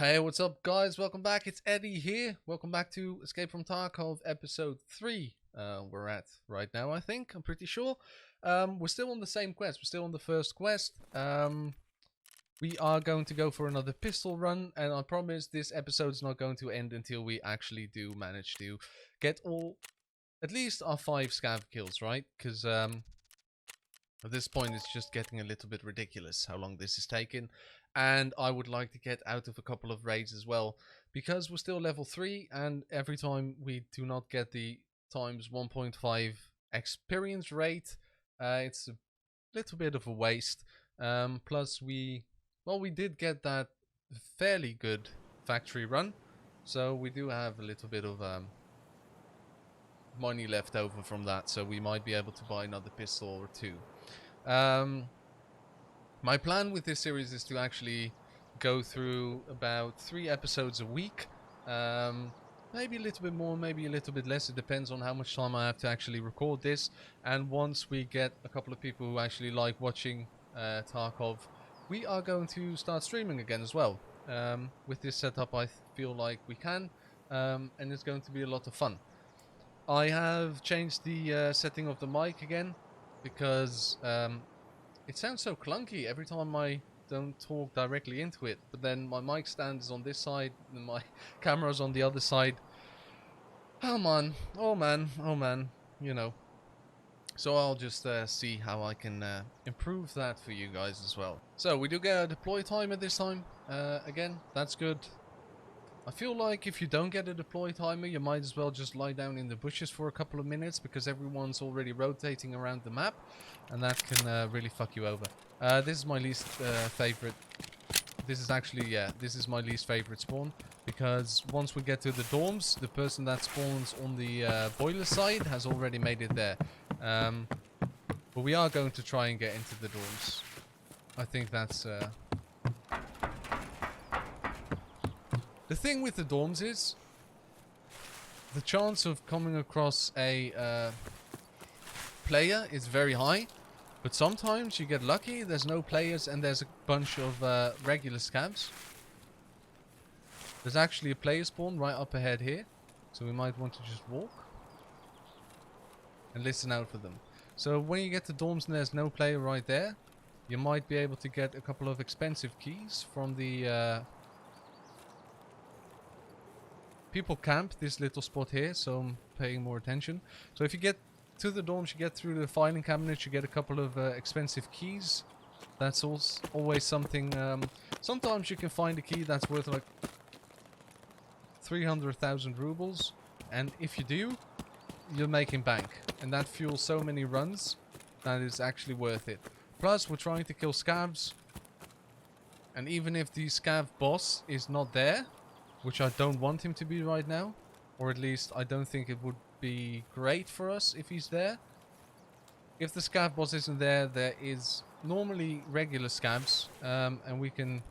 Hey, what's up, guys? Welcome back. It's Eddie here. Welcome back to Escape From Tarkov episode 3. We're at right now, I think. I'm pretty sure. We're still on the same quest. We're still on the first quest. We are going to go for another pistol run, and I promise this episode's not going to end until we actually do manage to get at least our 5 scav kills, right? Because at this point, it's just getting a little bit ridiculous how long this is taking. And I would like to get out of a couple of raids as well, because we're still level 3, and every time we do not get the times 1.5 experience rate, it's a little bit of a waste. Plus we did get that fairly good factory run, so we do have a little bit of money left over from that, so we might be able to buy another pistol or two. My plan with this series is to actually go through about 3 episodes a week. Maybe a little bit more, maybe a little bit less. It depends on how much time I have to actually record this. And once we get a couple of people who actually like watching Tarkov, we are going to start streaming again as well. With this setup, I feel like we can. And it's going to be a lot of fun. I have changed the setting of the mic again, because it sounds so clunky every time I don't talk directly into it. But then my mic stand is on this side and my camera's on the other side. Oh man, oh man, oh man, you know. So I'll just see how I can improve that for you guys as well. So we do get a deploy timer this time. Again, that's good. I feel like if you don't get a deploy timer, you might as well just lie down in the bushes for a couple of minutes, because everyone's already rotating around the map, and that can really fuck you over. This is my least favorite. This is actually, yeah, this is my least favorite spawn, because once we get to the dorms, the person that spawns on the boiler side has already made it there. But we are going to try and get into the dorms. I think that's... The thing with the dorms is the chance of coming across a player is very high, but sometimes you get lucky, there's no players and there's a bunch of regular scavs. There's actually a player spawn right up ahead here, so we might want to just walk and listen out for them. So when you get to dorms and there's no player right there, you might be able to get a couple of expensive keys from the... People camp this little spot here, so I'm paying more attention. So if you get to the dorms, you get through the filing cabinet, you get a couple of expensive keys. That's always something. Sometimes you can find a key that's worth like 300,000 rubles, and if you do, you're making bank, and that fuels so many runs that it's actually worth it. Plus, we're trying to kill scavs, and even if the scav boss is not there, which I don't want him to be right now, or at least I don't think it would be great for us if he's there. If the scav boss isn't there, there is normally regular scavs, and we can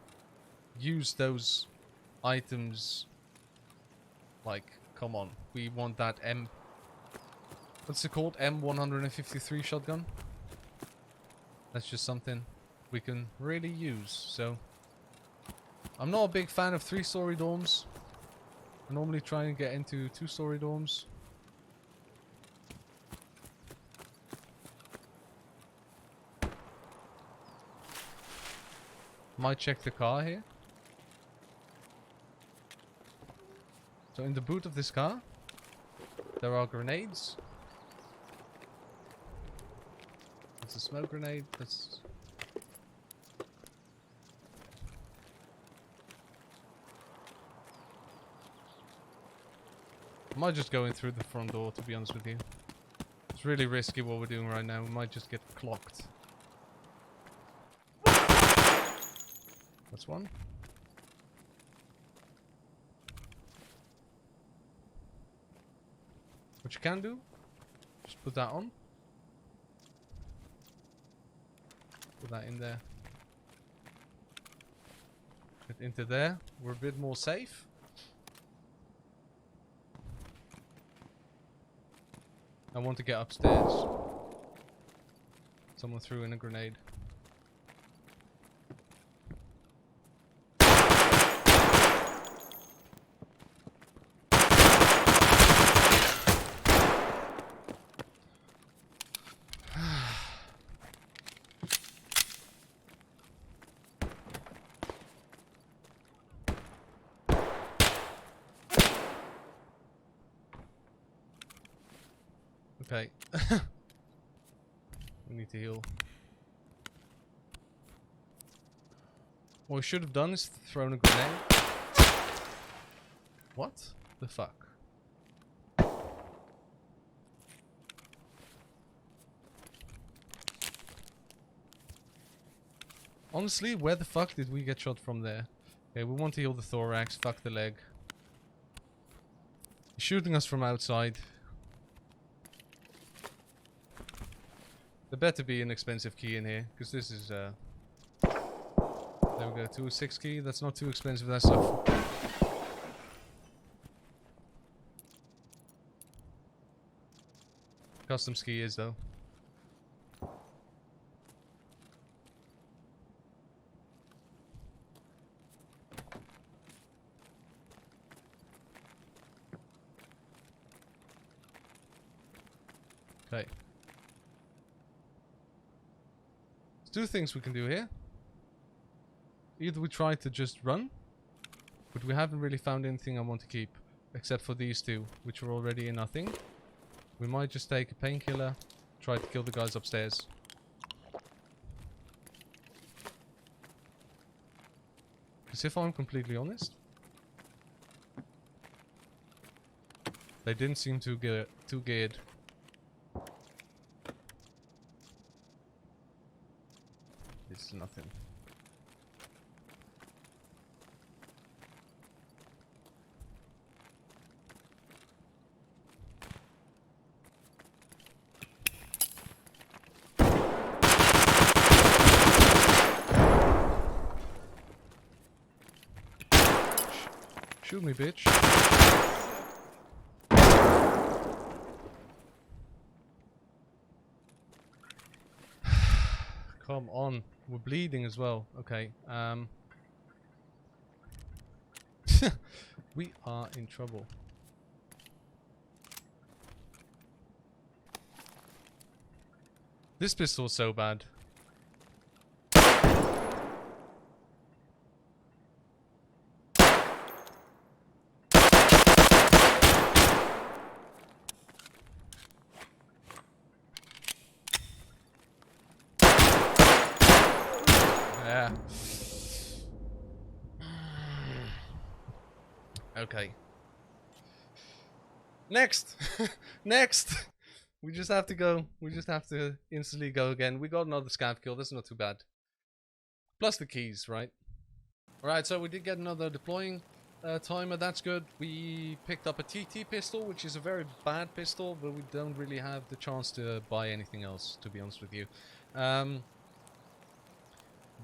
use those items. Like, come on, we want that what's it called? M153 shotgun. That's just something we can really use, so... I'm not a big fan of 3-story dorms. I normally try and get into 2-story dorms. Might check the car here. So in the boot of this car, there are grenades. That's a smoke grenade. That's... I might just go in through the front door, to be honest with you. It's really risky what we're doing right now. We might just get clocked. That's one. What you can do, just put that on. Put that in there. Get into there. We're a bit more safe. I want to get upstairs. Someone threw in a grenade. Okay. We need to heal. What we should have done is thrown a grenade. What the fuck? Honestly, where the fuck did we get shot from there? Okay, we want to heal the thorax. Fuck the leg. He's shooting us from outside. There better be an expensive key in here, because this is, there we go, 206 key. That's not too expensive, that stuff. Customs key is, though. Okay. There's two things we can do here. Either we try to just run, but we haven't really found anything I want to keep, except for these two, which are already in our thing. We might just take a painkiller, try to kill the guys upstairs. Because if I'm completely honest, they didn't seem too geared. This is nothing. Shoot me, bitch. Come on. We're bleeding as well. Okay. We are in trouble. This pistol's so bad. Yeah. Okay. Next! Next! We just have to go. We just have to instantly go again. We got another scav kill. That's not too bad. Plus the keys, right? Alright, so we did get another deploying timer. That's good. We picked up a TT pistol, which is a very bad pistol, but we don't really have the chance to buy anything else, to be honest with you.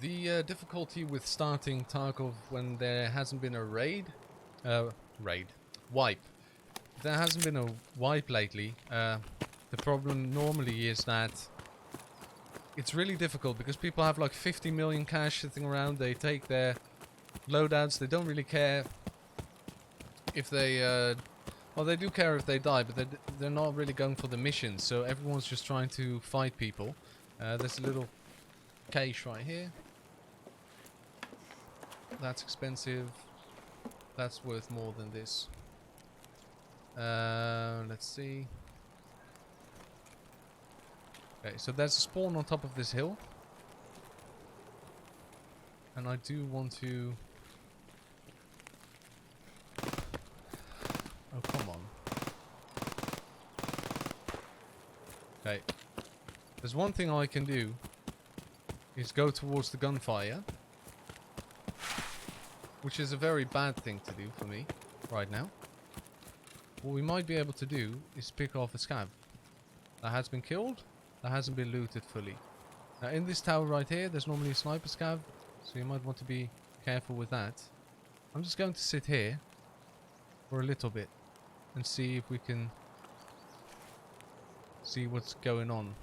The difficulty with starting Tarkov when there hasn't been a wipe. There hasn't been a wipe lately. The problem normally is that it's really difficult because people have like 50 million cash sitting around. They take their loadouts. They don't really care if they, well, they do care if they die, but they're not really going for the missions. So everyone's just trying to fight people. There's a little cache right here. That's expensive. That's worth more than this. Let's see. Okay, so there's a spawn on top of this hill. And I do want to... Oh, come on. Okay. There's one thing I can do. Is go towards the gunfire. Which is a very bad thing to do for me right now. What we might be able to do is pick off a scav that has been killed, that hasn't been looted fully. Now in this tower right here, there's normally a sniper scav, so you might want to be careful with that. I'm just going to sit here for a little bit and see if we can see what's going on.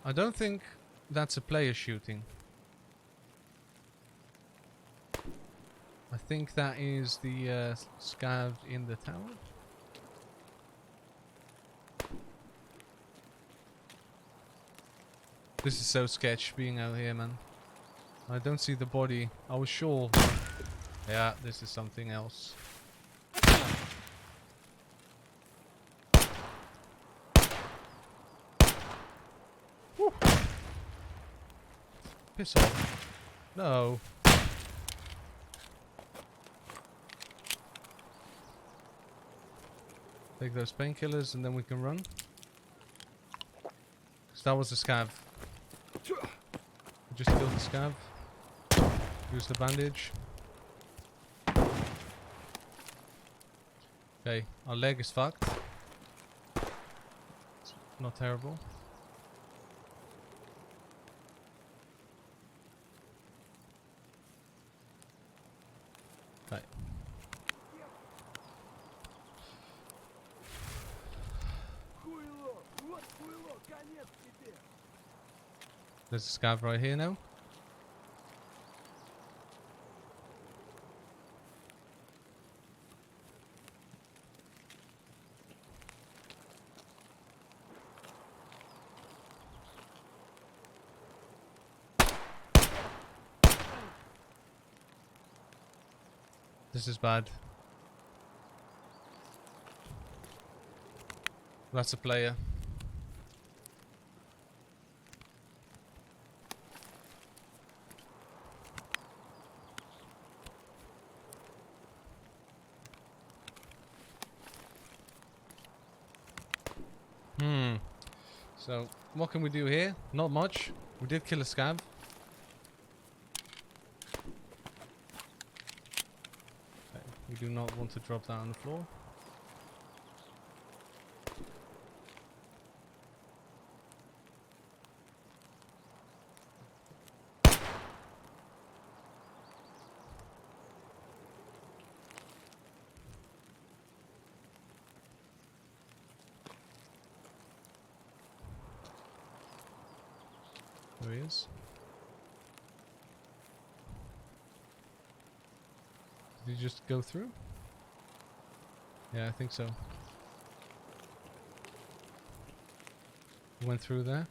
I don't think that's a player shooting. I think that is the scav in the tower. This is so sketch being out here, man. I don't see the body. I was sure. Yeah, this is something else. Woo. Piss off. No. Take those painkillers and then we can run. Because that was a scav. We just killed the scav. Use the bandage. Okay, our leg is fucked. It's not terrible. Okay. There's a scav right here now. This is bad. That's a player. So, what can we do here? Not much. We did kill a scav. Okay, we do not want to drop that on the floor. There he is. Did he just go through? Yeah, I think so. He went through there.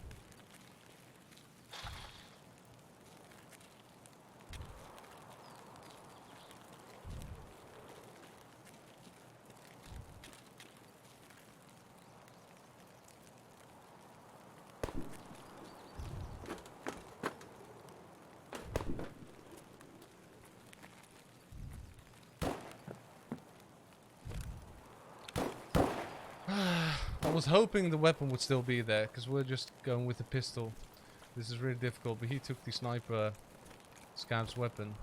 I was hoping the weapon would still be there, because we're just going with the pistol. This is really difficult, but he took the sniper scav's weapon.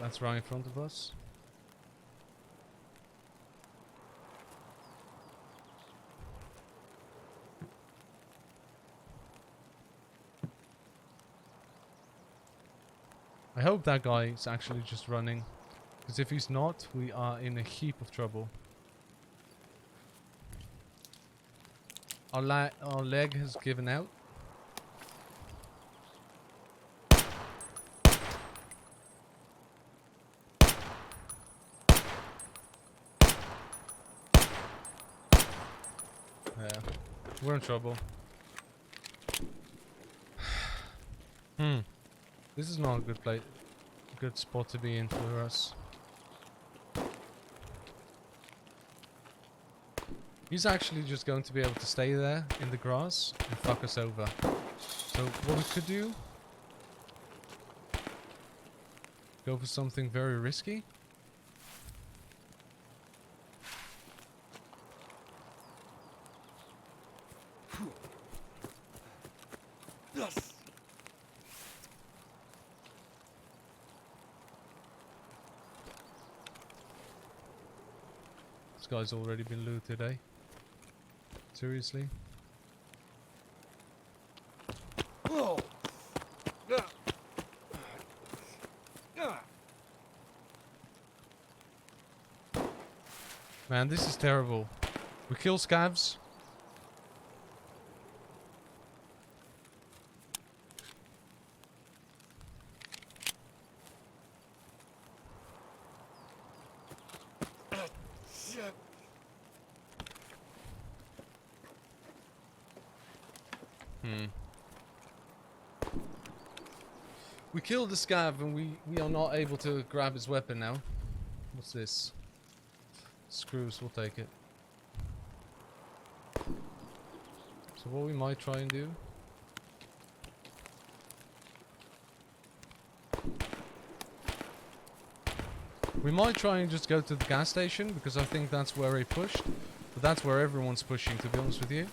That's right in front of us. I hope that guy is actually just running. Because if he's not, we are in a heap of trouble. Our leg has given out. Yeah, we're in trouble. This is not a good place, good spot to be in for us. He's actually just going to be able to stay there in the grass and fuck us over. So what we could do, go for something very risky. This guy's already been looted, eh? Seriously? Man, this is terrible. We kill scavs. We killed the scav and we are not able to grab his weapon now. What's this? Screws, we'll take it. So what we might try and do... We might try and just go to the gas station, because I think that's where he pushed. But that's where everyone's pushing, to be honest with you.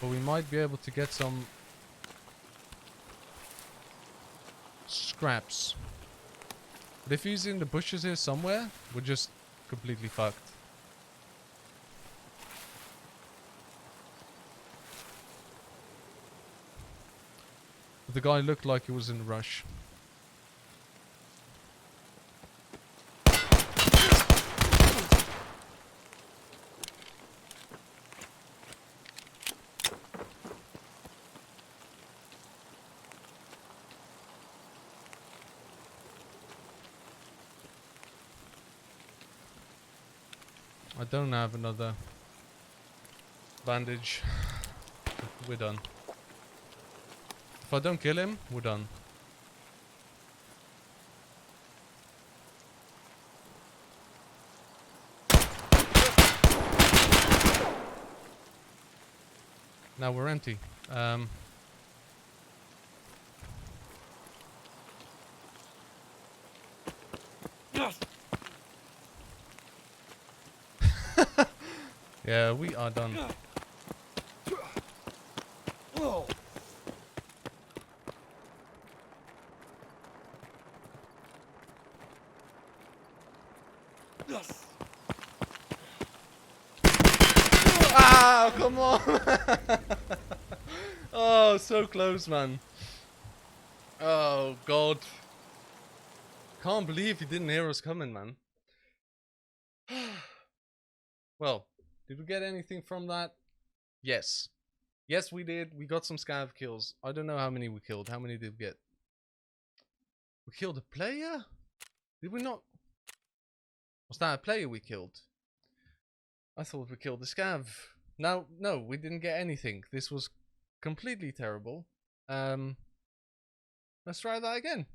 But we might be able to get some... scraps. But if he's in the bushes here somewhere, we're just completely fucked. But the guy looked like he was in a rush. I don't have another bandage. We're done. If I don't kill him, we're done. Now we're empty. Yeah, we are done. Ah, come on! Oh, so close, man. Oh, God. Can't believe he didn't hear us coming, man. Well, did we get anything from that? Yes. Yes, we did. We got some scav kills. I don't know how many we killed. How many did we get? We killed a player? Did we not? Was that a player we killed? I thought we killed the scav. No, we didn't get anything. This was completely terrible. Let's try that again.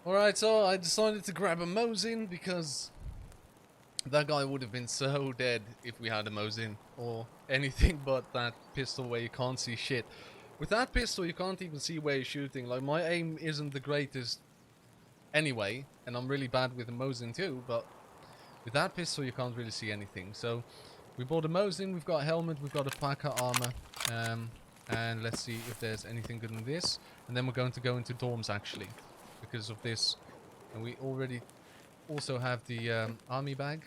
Alright, so I decided to grab a Mosin because that guy would have been so dead if we had a Mosin or anything but that pistol where you can't see shit. With that pistol you can't even see where you're shooting. Like, my aim isn't the greatest anyway, and I'm really bad with a Mosin too, but with that pistol you can't really see anything. So we bought a Mosin, we've got a helmet, we've got a Packer armor, and let's see if there's anything good in this. And then we're going to go into dorms actually, because of this. And we already also have the army bag.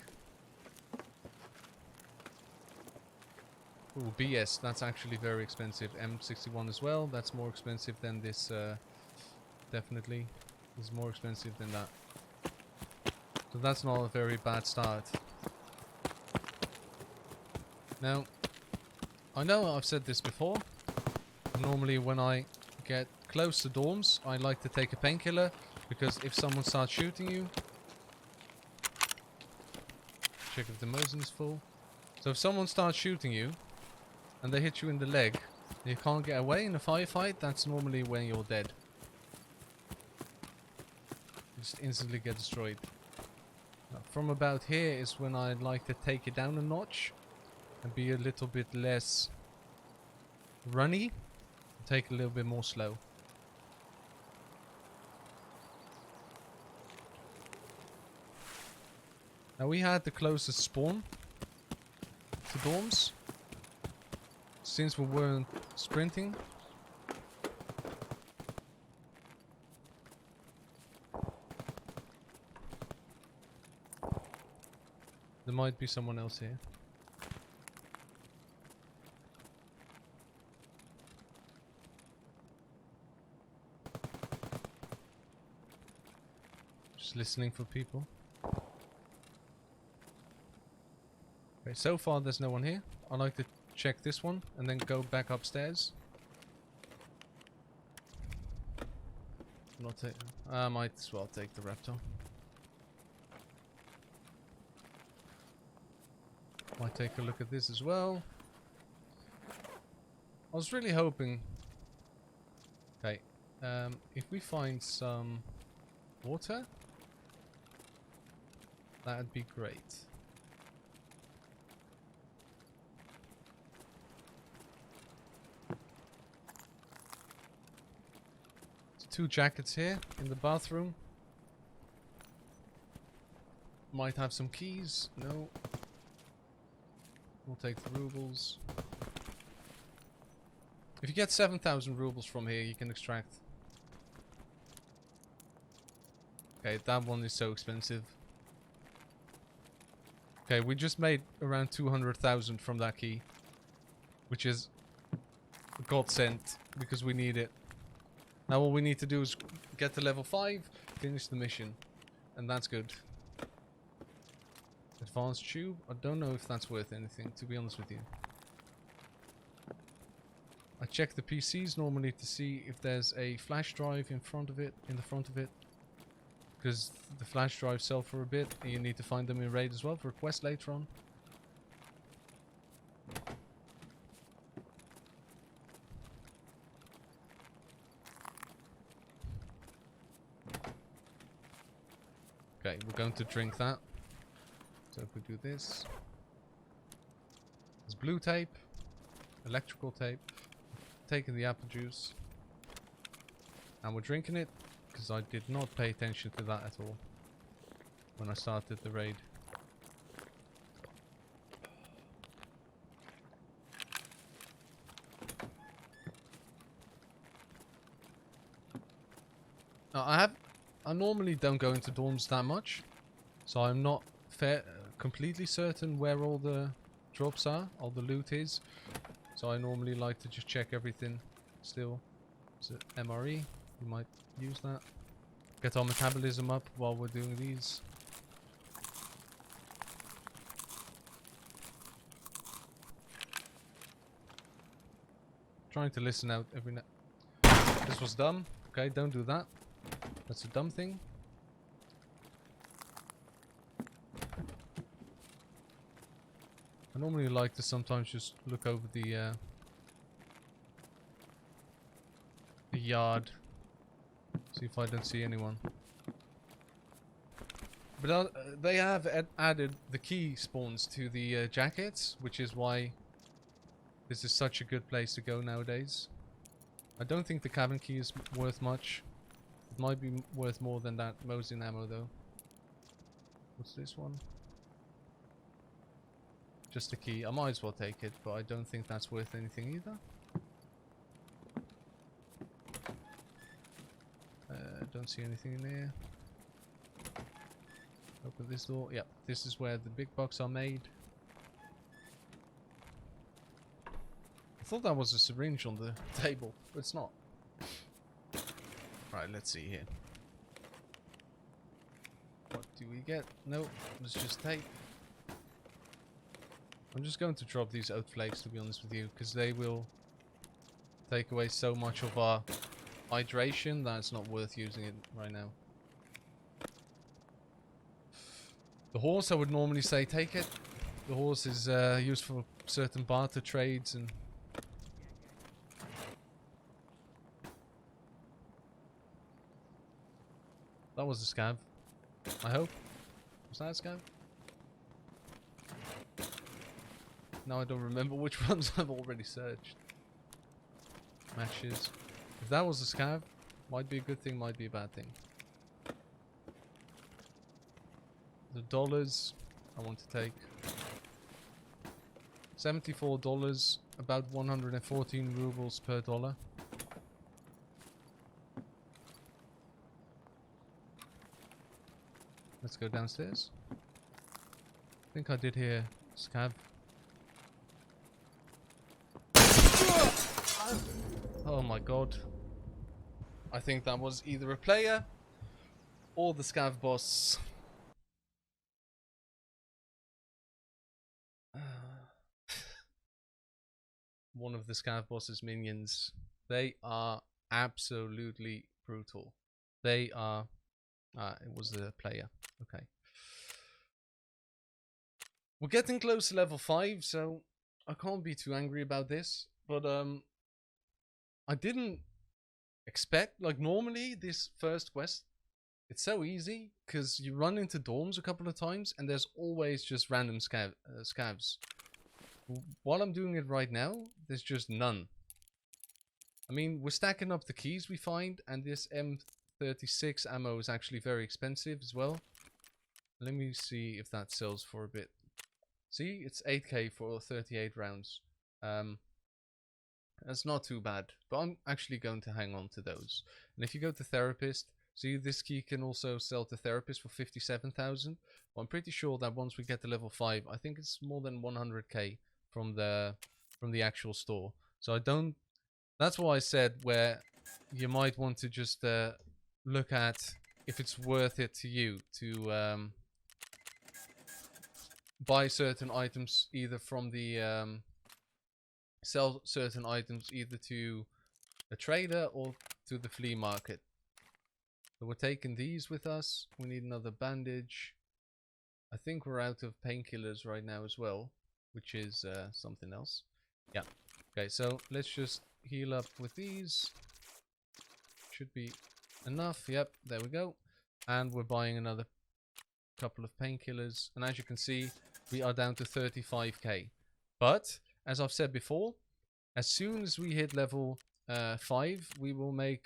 Ooh, BS, that's actually very expensive. M61 as well, that's more expensive than this, definitely. This is more expensive than that. So that's not a very bad start. Now, I know I've said this before. Normally when I get close to dorms, I like to take a painkiller, because if someone starts shooting you... Check if the Mosin is full. So if someone starts shooting you, and they hit you in the leg, and you can't get away in a firefight, that's normally when you're dead. You just instantly get destroyed. Now, from about here is when I like to take it down a notch, and be a little bit less runny, take it a little bit more slow. Now we had the closest spawn to dorms, since we weren't sprinting. There might be someone else here. Just listening for people. Okay, so far there's no one here. I like to check this one and then go back upstairs. I might as well take the Raptor. Might take a look at this as well. I was really hoping... Okay, if we find some water, that'd be great. There's 2 jackets here in the bathroom. Might have some keys. No. We'll take the rubles. If you get 7,000 rubles from here, you can extract. Okay, that one is so expensive. Okay, we just made around 200,000 from that key. Which is a godsend, because we need it. Now all we need to do is get to level 5, finish the mission. And that's good. Advanced tube? I don't know if that's worth anything, to be honest with you. I check the PCs normally to see if there's a flash drive in the front of it. Because the flash drives sell for a bit, and you need to find them in raid as well for a quest later on. Okay, we're going to drink that. So if we do this, there's blue tape, electrical tape, taking the apple juice, and we're drinking it because I did not pay attention to that at all when I started the raid. Now I normally don't go into dorms that much, so I'm not completely certain where all the drops are, all the loot is. So I normally like to just check everything still. So MRE, we might use that. Get our metabolism up while we're doing these. Trying to listen out every now. This was dumb. Okay, don't do that. That's a dumb thing. I normally like to sometimes just look over the yard, see if I don't see anyone. But they have added the key spawns to the jackets, which is why this is such a good place to go nowadays. I don't think the cabin key is worth much. It might be worth more than that Mosin ammo though. What's this one? Just a key. I might as well take it, but I don't think that's worth anything either. Don't see anything in there. Open this door. Yep, this is where the big bucks are made. I thought that was a syringe on the table, but it's not. Right, let's see here. What do we get? Nope, it's just tape. I'm just going to drop these oat flakes, to be honest with you, because they will take away so much of our hydration that it's not worth using it right now. The horse, I would normally say take it. The horse is used for certain barter trades and... That was a scav, I hope. Was that a scav? Now I don't remember which ones I've already searched. Matches. If that was a scav, might be a good thing, might be a bad thing. The dollars I want to take. $74, about 114 rubles per dollar. Let's go downstairs. I think I did hear scav. Oh my god. I think that was either a player or the scav boss. One of the scav boss's minions. They are absolutely brutal. They are... it was the player. Okay. We're getting close to level 5, so I can't be too angry about this. But I didn't expect, like, normally this first quest, it's so easy because you run into dorms a couple of times and there's always just random scavs. While I'm doing it right now, there's just none. I mean, we're stacking up the keys we find, and this M36 ammo is actually very expensive as well. Let me see if that sells for a bit. See, it's 8k for 38 rounds. That's not too bad, but I'm actually going to hang on to those. And if you go to therapist, see, this key can also sell to therapist for 57,000. Well, I'm pretty sure that once we get to level 5, I think it's more than 100k from the actual store. So I don't. That's why I said where you might want to just look at if it's worth it to you to buy certain items either from the sell certain items either to a trader or to the flea market. So we're taking these with us. We need another bandage. I think we're out of painkillers right now as well, which is something else. Yeah. Okay, so let's just heal up with these. Should be enough. Yep, there we go. And we're buying another couple of painkillers. And as you can see, we are down to 35k. But as I've said before, as soon as we hit level 5, we will make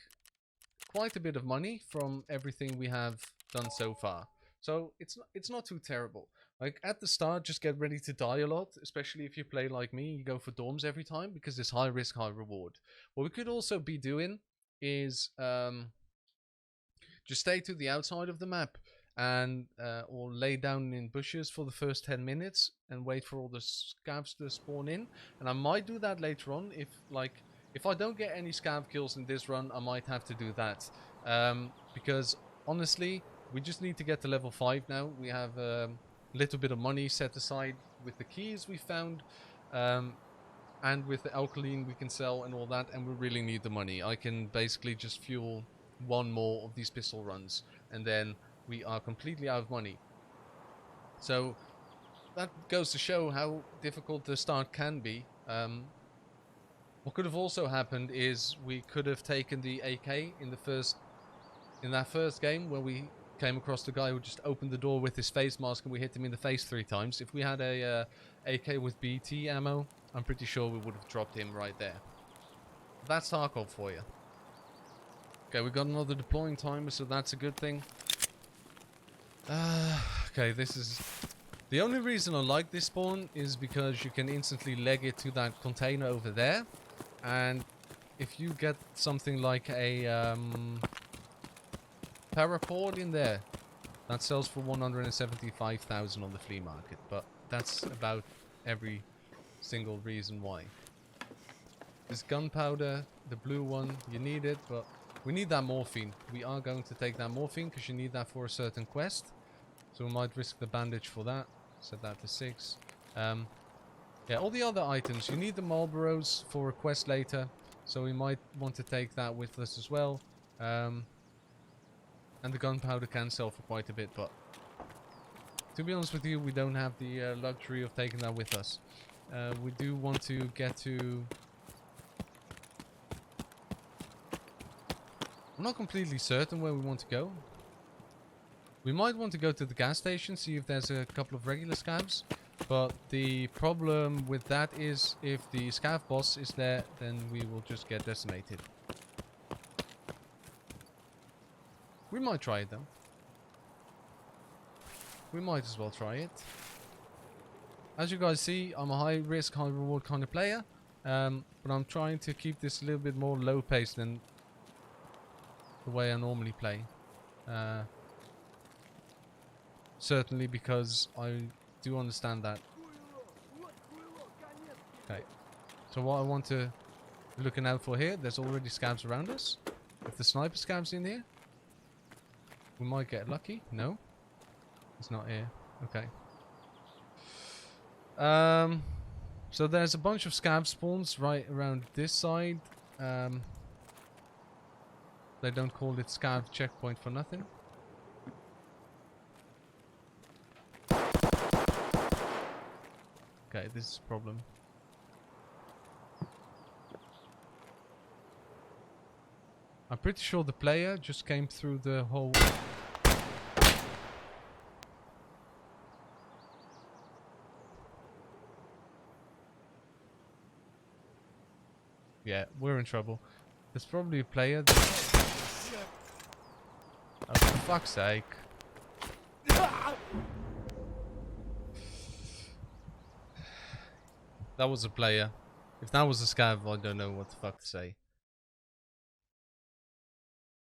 quite a bit of money from everything we have done so far. So it's not too terrible. Like at the start, just get ready to die a lot, especially if you play like me, you go for dorms every time because it's high risk, high reward. What we could also be doing is just stay to the outside of the map and or lay down in bushes for the first 10 minutes and wait for all the scavs to spawn in. And I might do that later on if I don't get any scav kills in this run, I might have to do that because honestly we just need to get to level 5 now. We have a little bit of money set aside with the keys we found and with the alkaline we can sell and all that, and we really need the money. I can basically just fuel one more of these pistol runs and then we are completely out of money. So that goes to show how difficult the start can be. What could have also happened is we could have taken the AK in that first game where we came across the guy who just opened the door with his face mask and we hit him in the face 3 times. If we had a AK with BT ammo, I'm pretty sure we would have dropped him right there. That's Tarkov for you. Okay, we got another deploying timer, so that's a good thing. Okay, this is... The only reason I like this spawn is because you can instantly leg it to that container over there. And if you get something like a paracord in there, that sells for 175,000 on the flea market. But that's about every single reason why. This gunpowder, the blue one, you need it, but we need that morphine. We are going to take that morphine because you need that for a certain quest. So we might risk the bandage for that. Set that to 6. Yeah, all the other items. You need the Marlboros for a quest later. So we might want to take that with us as well. And the gunpowder can sell for quite a bit, but to be honest with you, we don't have the luxury of taking that with us. We do want to get to... I'm not completely certain where we want to go. We might want to go to the gas station, see if there's a couple of regular scavs. But the problem with that is if the scav boss is there, then we will just get decimated. We might try it though. We might as well try it. As you guys see, I'm a high risk, high reward kind of player. But I'm trying to keep this a little bit more low paced than the way I normally play. Certainly because I do understand that. Okay. So what I want to be looking out for here, there's already scavs around us. If the sniper scavs in here, we might get lucky. No. It's not here. Okay. So there's a bunch of scav spawns right around this side. They don't call it scav checkpoint for nothing. Okay, this is a problem. I'm pretty sure the player just came through the whole... Yeah, we're in trouble. There's probably a player that... Oh, for fuck's sake. That was a player. If that was a scav, I don't know what the fuck to say.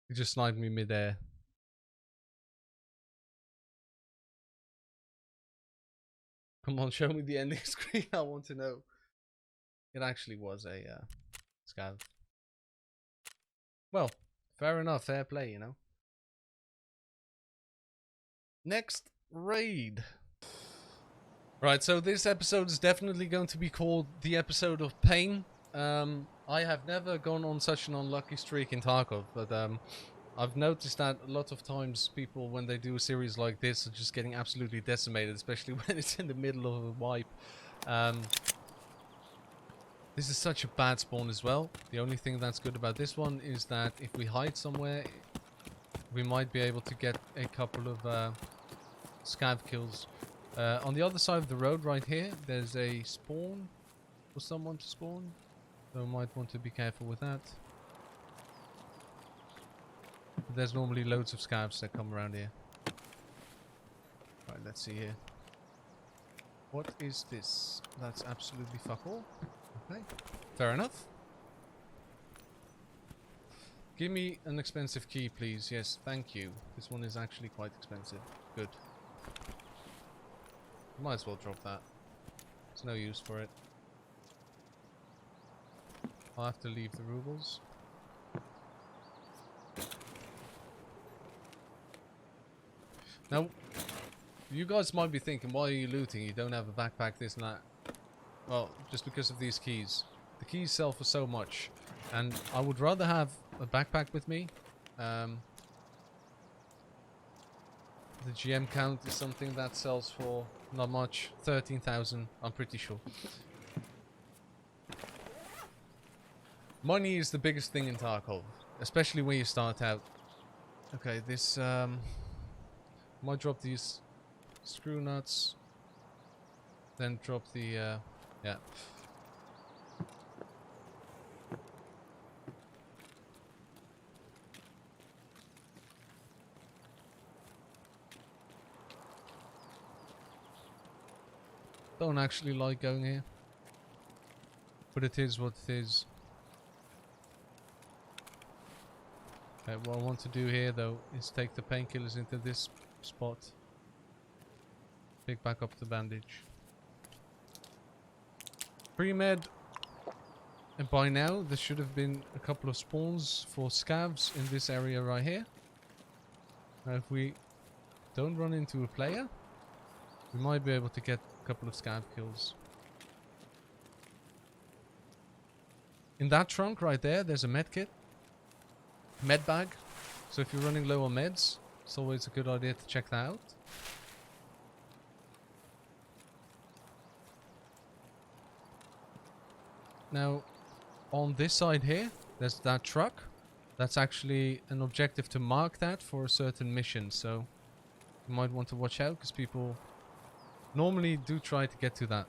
He just sniped me mid-air. Come on, show me the ending screen. I want to know. It actually was a scav. Well, fair enough. Fair play, you know. Next raid. Right, so this episode is definitely going to be called the episode of pain. I have never gone on such an unlucky streak in Tarkov, but I've noticed that a lot of times people, when they do a series like this, are just getting absolutely decimated, especially when it's in the middle of a wipe. This is such a bad spawn as well. The only thing that's good about this one is that if we hide somewhere, we might be able to get a couple of scav kills. On the other side of the road right here, there's a spawn for someone to spawn. So I might want to be careful with that. But there's normally loads of scavs that come around here. Right, let's see here. What is this? That's absolutely fuck all. Okay, fair enough. Give me an expensive key, please. Yes, thank you. This one is actually quite expensive. Good. Might as well drop that. There's no use for it. I'll have to leave the rubles. Now, you guys might be thinking, why are you looting? You don't have a backpack, this and that. Well, just because of these keys. The keys sell for so much. And I would rather have a backpack with me. The GM count is something that sells for not much. 13,000, I'm pretty sure. Money is the biggest thing in Tarkov. Especially when you start out. Okay, this... might drop these screw nuts. Then drop the... yeah. Don't actually like going here. But it is what it is. Okay, what I want to do here though is take the painkillers into this spot. Pick back up the bandage. Pre-med. And by now there should have been a couple of spawns for scavs in this area right here. Now if we don't run into a player, we might be able to get a couple of scav kills. In that trunk right there, there's a med kit. Med bag. So if you're running low on meds, it's always a good idea to check that out. Now, on this side here, there's that truck. That's actually an objective to mark that for a certain mission. So you might want to watch out because people normally do try to get to that.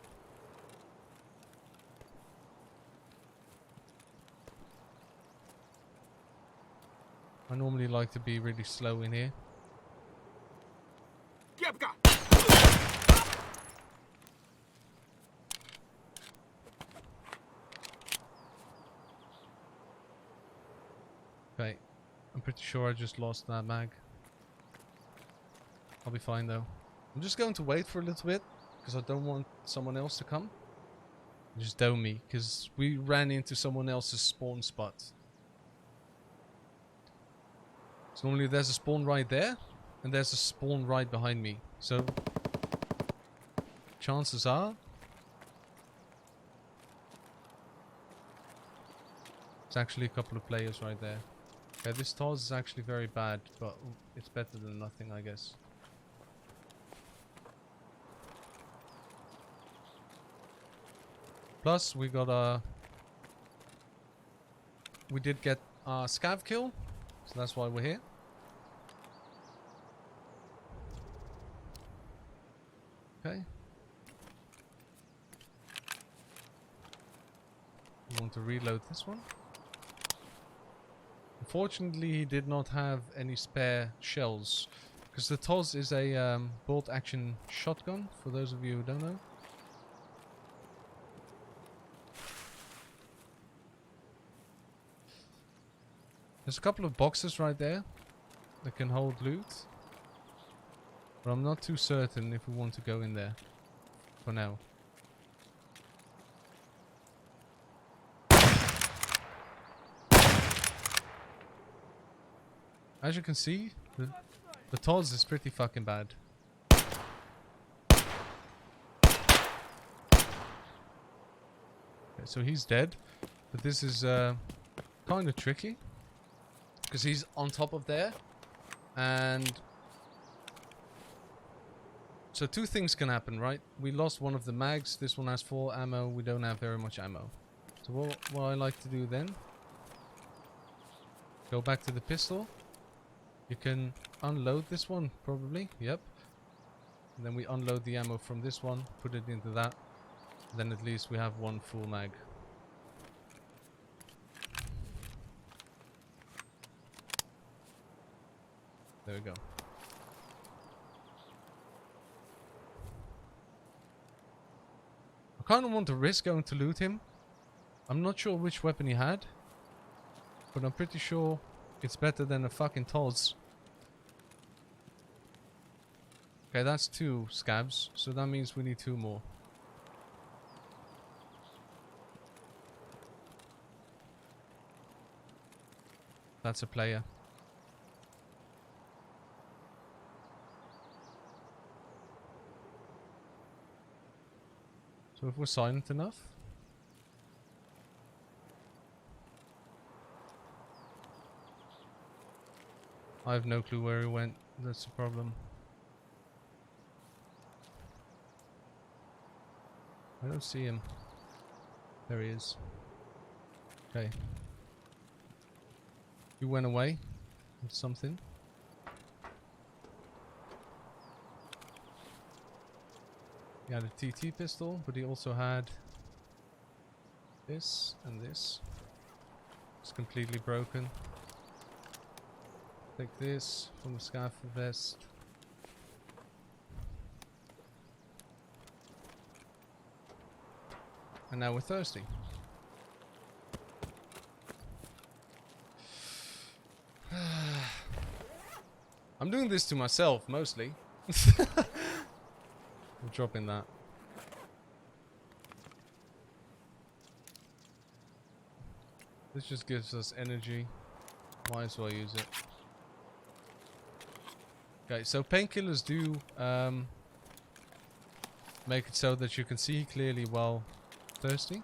I normally like to be really slow in here. Okay, I'm pretty sure I just lost that mag. I'll be fine though. I'm just going to wait for a little bit because I don't want someone else to come. Just dome me because we ran into someone else's spawn spot. So normally there's a spawn right there and there's a spawn right behind me. So chances are it's actually a couple of players right there. Okay, this toss is actually very bad, but it's better than nothing, I guess. Plus, we got we did get our scav kill. So that's why we're here. Okay. We want to reload this one. Unfortunately, he did not have any spare shells. Because the TOS is a bolt-action shotgun, for those of you who don't know. There's a couple of boxes right there that can hold loot. But I'm not too certain if we want to go in there for now. As you can see, the TOS is pretty fucking bad. Okay, so he's dead. But this is kind of tricky. Because he's on top of there. And so two things can happen, right? We lost one of the mags. This one has full ammo. We don't have very much ammo. So what I like to do then, go back to the pistol. You can unload this one, probably. Yep. And then we unload the ammo from this one, put it into that. Then at least we have one full mag. There we go. I kind of want to risk going to loot him. I'm not sure which weapon he had. But I'm pretty sure it's better than a fucking TOS. Okay, that's 2 scabs. So that means we need 2 more. That's a player. So if we're silent enough. I have no clue where he went. That's the problem. I don't see him. There he is. Okay. He went away with something. He had a TT pistol, but he also had this and this. It's completely broken. Take this from the scav vest. And now we're thirsty. I'm doing this to myself, mostly. I'm dropping that. This just gives us energy. Might as well use it. Okay, so painkillers do make it so that you can see clearly while thirsty.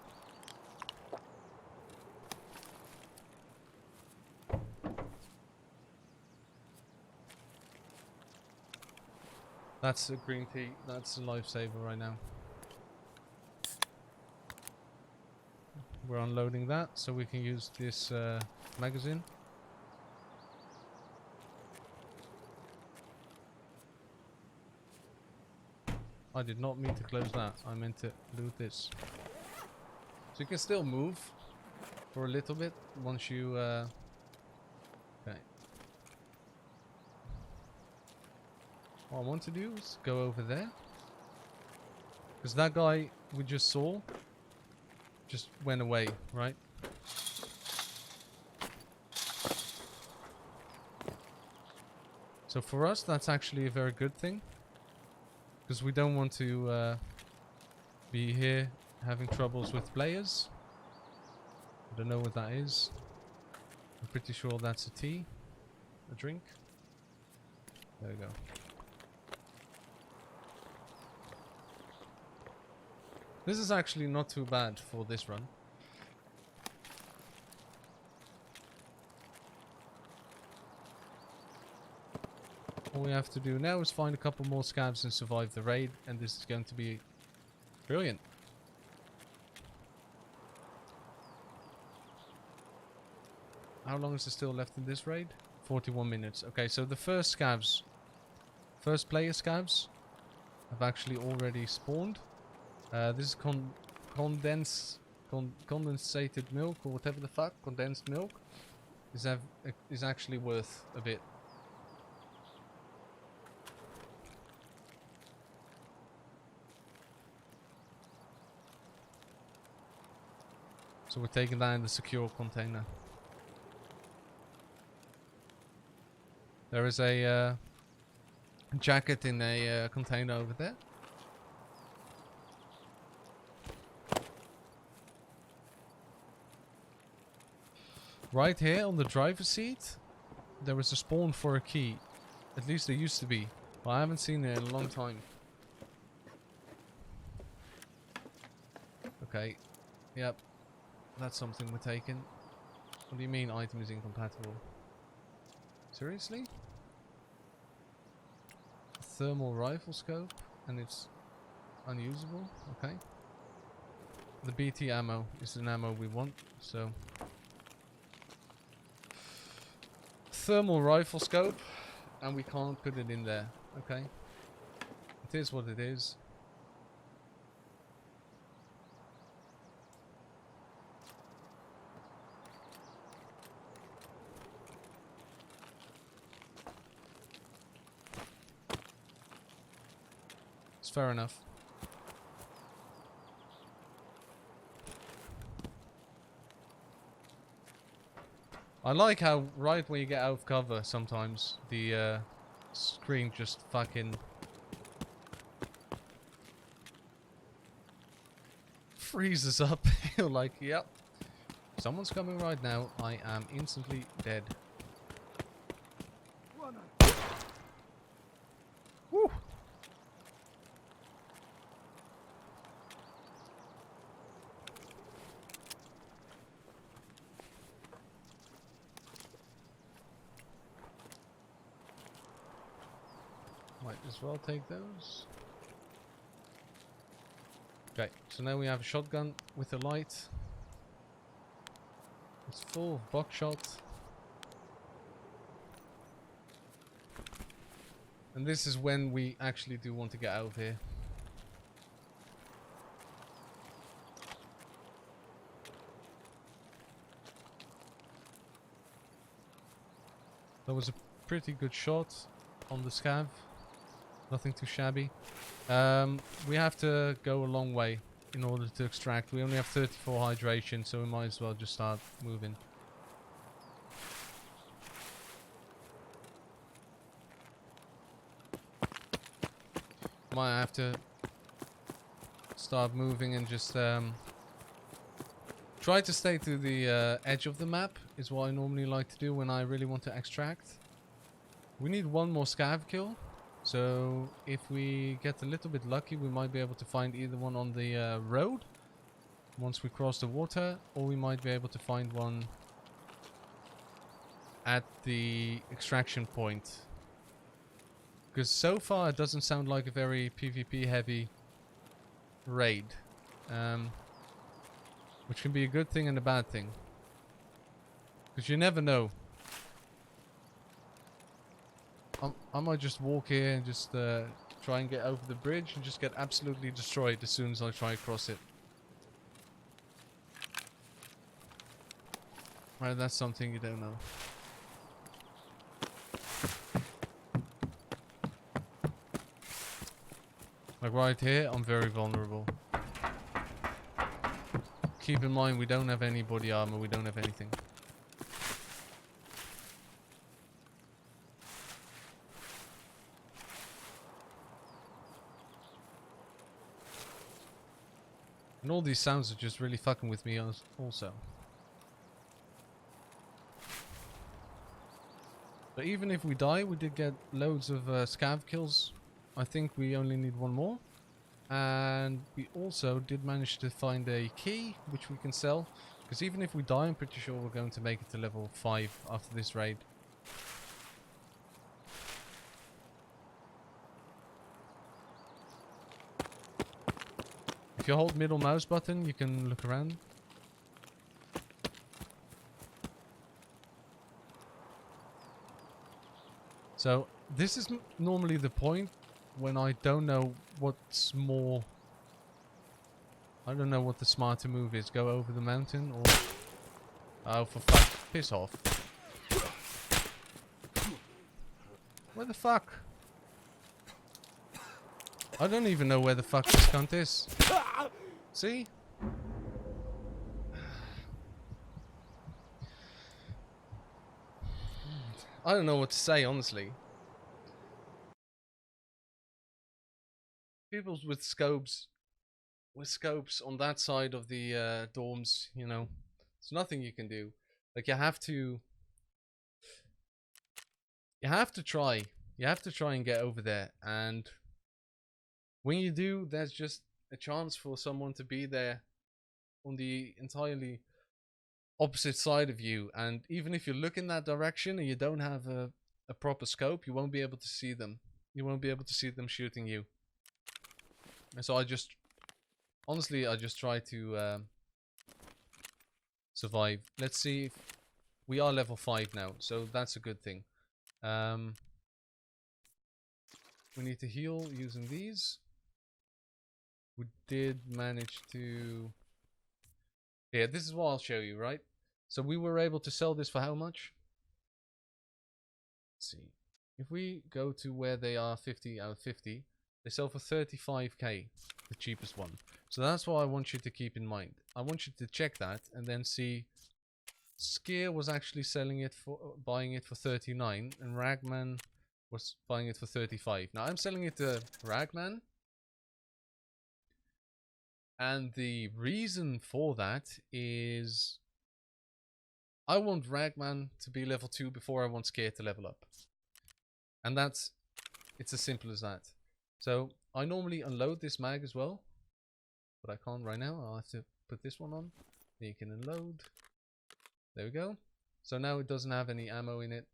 That's a green tea. That's a lifesaver right now. We're unloading that so we can use this magazine. I did not mean to close that. I meant to loot this. So you can still move for a little bit once you... okay. What I want to do is go over there. Because that guy we just saw just went away, right? So for us, that's actually a very good thing. Because we don't want to be here having troubles with players. I don't know what that is. I'm pretty sure that's a tea. A drink. There we go. This is actually not too bad for this run. All we have to do now is find a couple more scavs and survive the raid, and this is going to be brilliant. how long is there still left in this raid? 41 minutes. Okay, so the first scavs, first player scavs, have actually already spawned. This is condensated milk or whatever the fuck, condensed milk, is actually worth a bit. So we're taking that in the secure container. There is a jacket in a container over there. Right here on the driver's seat, there is a spawn for a key. At least there used to be. Well, I haven't seen it in a long time. Okay. Yep. That's something we're taking. What do you mean item is incompatible? Seriously? A thermal rifle scope and it's unusable? Okay. The BT ammo is an ammo we want, so... Thermal rifle scope, and we can't put it in there. Okay. It is what it is. It's fair enough. I like how right when you get out of cover, sometimes the screen just fucking freezes up. You're like, yep, someone's coming right now. I am instantly dead. Woo! Might as well take those. Okay, so now we have a shotgun with a light. It's full of buckshot. And this is when we actually do want to get out of here. That was a pretty good shot on the scav. Nothing too shabby. We have to go a long way in order to extract. We only have 34 hydration, so we might as well just start moving. Might have to start moving and just try to stay to the edge of the map is what I normally like to do when I really want to extract. We need one more scav kill. So if we get a little bit lucky, we might be able to find either one on the road once we cross the water, or we might be able to find one at the extraction point. Because so far it doesn't sound like a very PvP heavy raid, which can be a good thing and a bad thing, because you never know. I might just walk here and just try and get over the bridge and just get absolutely destroyed as soon as I try to cross it. Right, that's something you don't know. Like right here, I'm very vulnerable. Keep in mind, we don't have any body armor, we don't have anything. And all these sounds are just really fucking with me also. But even if we die, we did get loads of scav kills. I think we only need one more. And we also did manage to find a key, which we can sell. Because even if we die, I'm pretty sure we're going to make it to level 5 after this raid. If you hold middle mouse button, you can look around. So this is normally the point when I don't know what's more. I don't know what the smarter move is. Go over the mountain or... Oh, for fuck. Piss off. Where the fuck? I don't even know where the fuck this cunt is. See? I don't know what to say, honestly. People with scopes on that side of the dorms, you know, there's nothing you can do. Like, you have to try. You have to try and get over there, and when you do, there's just a chance for someone to be there on the entirely opposite side of you, and even if you look in that direction and you don't have a proper scope, you won't be able to see them. You won't be able to see them shooting you. And so I just try to survive. Let's see if we are level 5 now, so that's a good thing. We need to heal using these. We did manage to... Yeah, this is what I'll show you, right? So we were able to sell this for how much? Let's see. If we go to where they are 50 out of 50, they sell for 35k, the cheapest one. So that's what I want you to keep in mind. I want you to check that and then see... Skier was actually buying it for 39, and Ragman was buying it for 35. Now I'm selling it to Ragman, and the reason for that is I want Ragman to be level 2 before I want Skier to level up. And it's as simple as that. So I normally unload this mag as well, but I can't right now. I'll have to put this one on. Then you can unload. There we go. So now it doesn't have any ammo in it.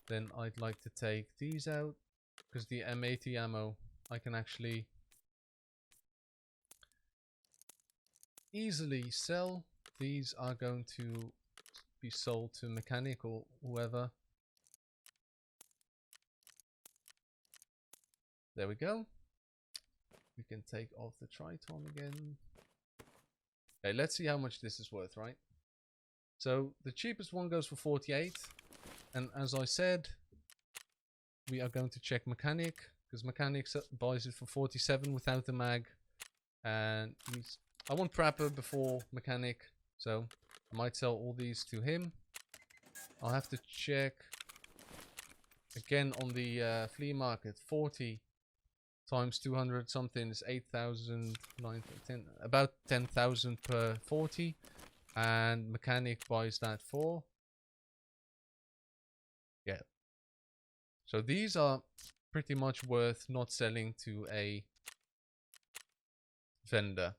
Then I'd like to take these out, because the M80 ammo I can actually easily sell. These are going to be sold to mechanic or whoever. There we go. We can take off the Triton again. Okay, let's see how much this is worth, right? So the cheapest one goes for 48, and as I said, we are going to check mechanic, because mechanic buys it for 47 without the mag, and I want prepper before mechanic, so I might sell all these to him. I'll have to check again on the flea market. 40 times 200 something is 8,000, about 10,000 per 40, and mechanic buys that for, yeah. So these are pretty much worth not selling to a vendor.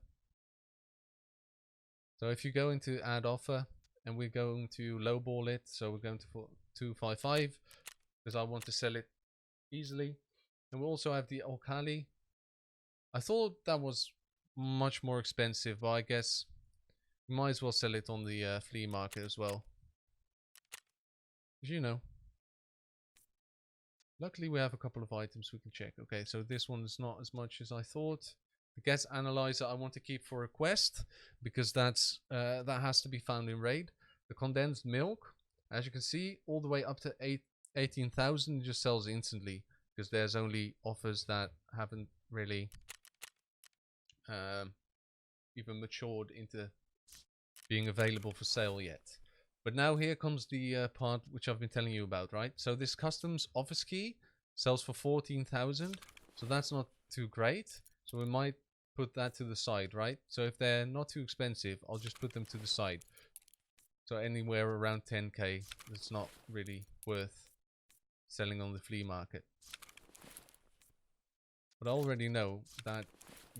So if you go into add offer, and we're going to lowball it, so we're going to 255, because I want to sell it easily. And we also have the Alkali. I thought that was much more expensive, but I guess we might as well sell it on the flea market as well. As you know. Luckily we have a couple of items we can check. Okay, so this one is not as much as I thought. The gas analyzer I want to keep for a quest, because that's that has to be found in raid. The condensed milk, as you can see, all the way up to 18,000 just sells instantly, because there's only offers that haven't really even matured into being available for sale yet. But now here comes the part which I've been telling you about, right? So this customs office key sells for 14,000, so that's not too great. So we might put that to the side, right? So if they're not too expensive, I'll just put them to the side. So anywhere around 10k, it's not really worth selling on the flea market. But I already know that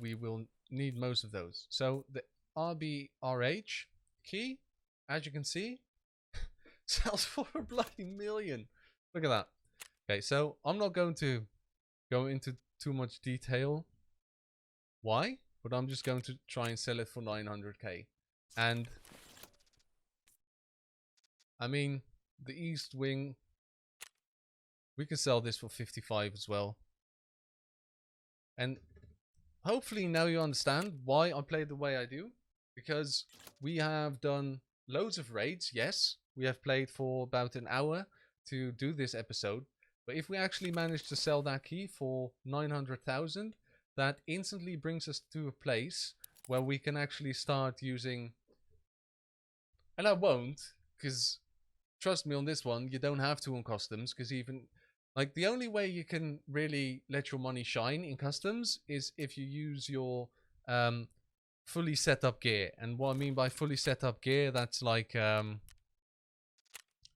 we will need most of those. So the RBRH key, as you can see, sells for a bloody million. Look at that. Okay, so I'm not going to go into too much detail why, but I'm just going to try and sell it for 900k. And I mean, the East Wing. We can sell this for 55 as well. And hopefully now you understand why I play the way I do. Because we have done loads of raids, yes. We have played for about an hour to do this episode. But if we actually manage to sell that key for 900,000, that instantly brings us to a place where we can actually start using... And I won't, because trust me on this one, you don't have to on customs, because even... Like, the only way you can really let your money shine in customs is if you use your fully set up gear. And what I mean by fully set up gear, that's like...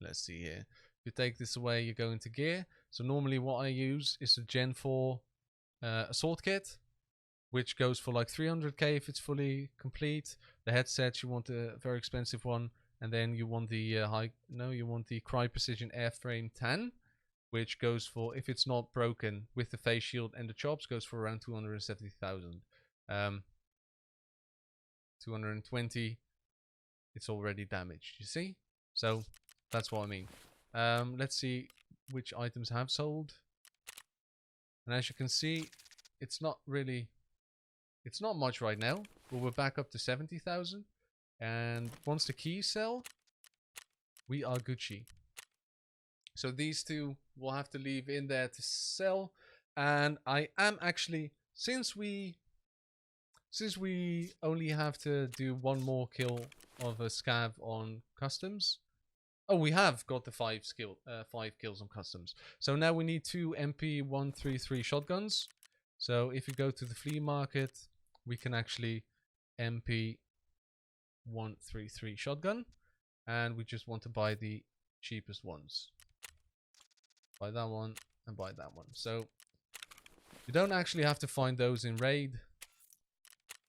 let's see here. If you take this away, you go into gear. So normally what I use is a Gen 4 assault kit, which goes for like 300k if it's fully complete. The headsets, you want a very expensive one. And then you want the you want the Cry Precision Airframe 10, which goes for, if it's not broken with the face shield and the chops, goes for around 270,000. 220, it's already damaged, you see? So that's what I mean. Let's see which items have sold. And as you can see, it's not much right now, but we're back up to 70,000. And once the keys sell, we are Gucci. So these two we'll have to leave in there to sell. And I am actually, since we only have to do one more kill of a scav on customs. Oh, we have got the 5 kills on customs. So now we need 2 MP133 shotguns. So if you go to the flea market, we can actually MP133 shotgun. And we just want to buy the cheapest ones. Buy that one and buy that one. So you don't actually have to find those in raid.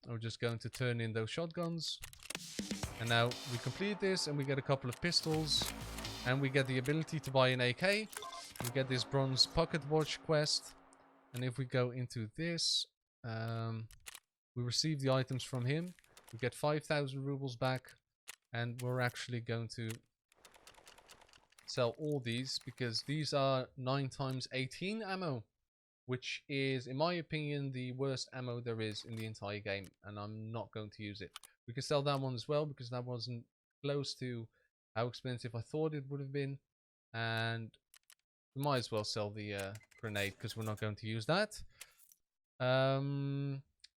I'm just going to turn in those shotguns. And now we complete this and we get a couple of pistols. And we get the ability to buy an AK. We get this bronze pocket watch quest. And if we go into this, we receive the items from him. We get 5,000 rubles back. And we're actually going to sell all these, because these are 9x18 ammo, which is, in my opinion, the worst ammo there is in the entire game, and I'm not going to use it. We can sell that one as well, because that wasn't close to how expensive I thought it would have been, and we might as well sell the grenade, because we're not going to use that.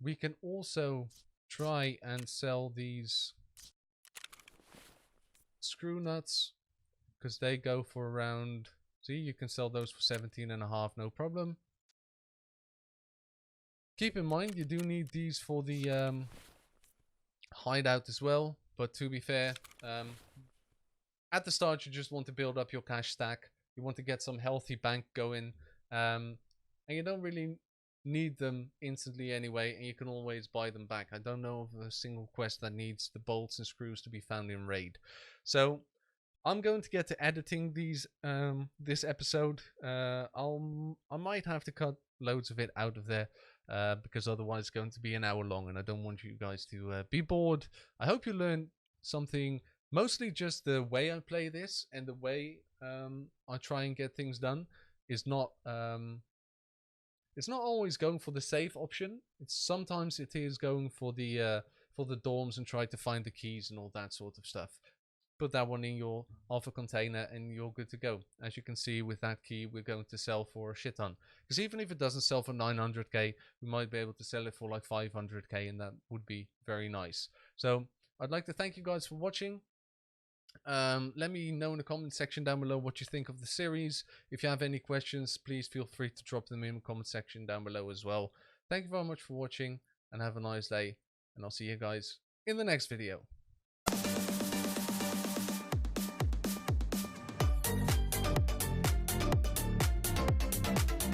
We can also try and sell these screw nuts, because they go for around, see, you can sell those for 17.5, no problem. Keep in mind, you do need these for the hideout as well, but to be fair, at the start you just want to build up your cash stack. You want to get some healthy bank going, and you don't really need them instantly anyway, and you can always buy them back. I don't know of a single quest that needs the bolts and screws to be found in raid. So I'm going to get to editing these this episode. I might have to cut loads of it out of there, because otherwise it's going to be an hour long, and I don't want you guys to be bored. I hope you learned something, mostly just the way I play this and the way I try and get things done is not it's not always going for the safe option. Sometimes it is going for the dorms and try to find the keys and all that sort of stuff. Put that one in your alpha container and you're good to go. As you can see, with that key we're going to sell for a shit ton, because even if it doesn't sell for 900k, we might be able to sell it for like 500k, and that would be very nice. So I'd like to thank you guys for watching. Let me know in the comment section down below what you think of the series. If you have any questions, please feel free to drop them in the comment section down below as well. Thank you very much for watching, and have a nice day, and I'll see you guys in the next video.